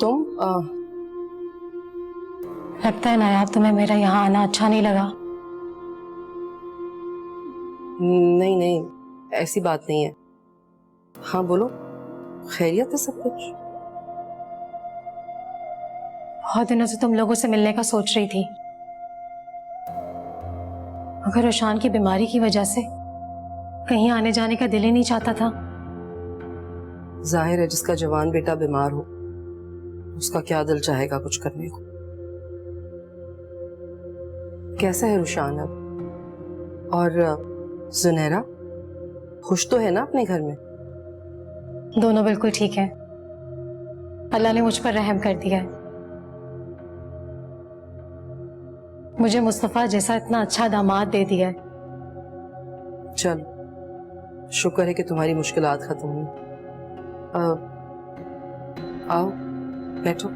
तुम लगता है नायाब तुम्हें मेरा यहाँ आना अच्छा नहीं लगा। नहीं नहीं, ऐसी बात नहीं है। हाँ बोलो, खैरियत है सब कुछ? बहुत दिनों से तुम लोगों से मिलने का सोच रही थी, मगर रुशान की बीमारी की वजह से कहीं आने जाने का दिल ही नहीं चाहता था। जाहिर है जिसका जवान बेटा बीमार हो उसका क्या दिल चाहेगा कुछ करने को। कैसा है रुशान अब? और जुनैरा खुश तो है ना अपने घर में? दोनों बिल्कुल ठीक है। अल्लाह ने मुझ पर रहम कर दिया है। मुझे मुस्तफा जैसा इतना अच्छा दामाद दे दिया है। चलो शुक्र है कि तुम्हारी मुश्किलात खत्म हुई। आओ बैठो।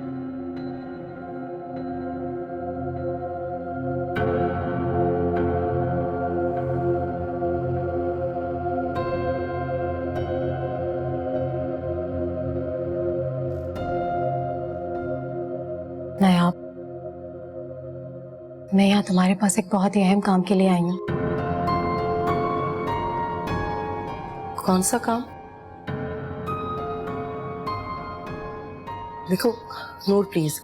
नायाब, मैं यहाँ तुम्हारे पास एक बहुत ही अहम काम के लिए आई हूँ। कौन सा काम? देखो नूर प्लीज,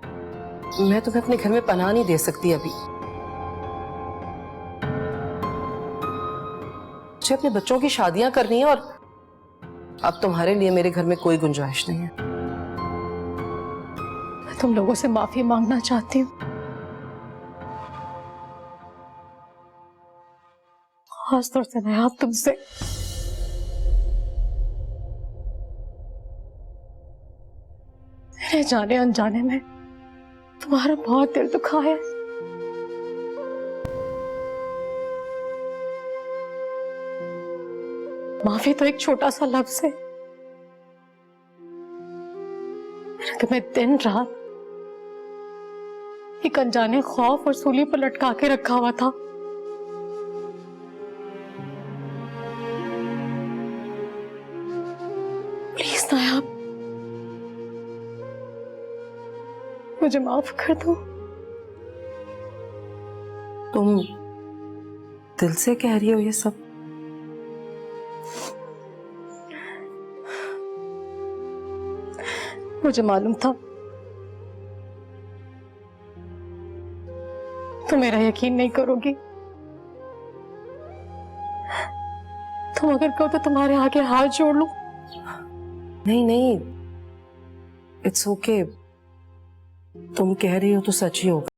मैं तुम्हें अपने घर में पनाह नहीं दे सकती अभी। मुझे अपने बच्चों की शादियां करनी है और अब तुम्हारे लिए मेरे घर में कोई गुंजाइश नहीं है। मैं तुम लोगों से माफी मांगना चाहती हूँ, खासतौर से नायाब तुमसे। मेरे जाने अनजाने में तुम्हारा बहुत दिल दुखा है। माफी तो एक छोटा सा लफ्ज है। मैंने तुम्हें दिन रात एक अनजाने खौफ और सूली पर लटका के रखा हुआ था। प्लीज नायाब, मुझे माफ कर दो। तुम दिल से कह रही हो ये सब? मुझे मालूम था तुम मेरा यकीन नहीं करोगी। तुम अगर कहो तो तुम्हारे आगे हाथ जोड़ लूं। नहीं नहीं, इट्स ओके। तुम कह रही हो तो सच ही होगा।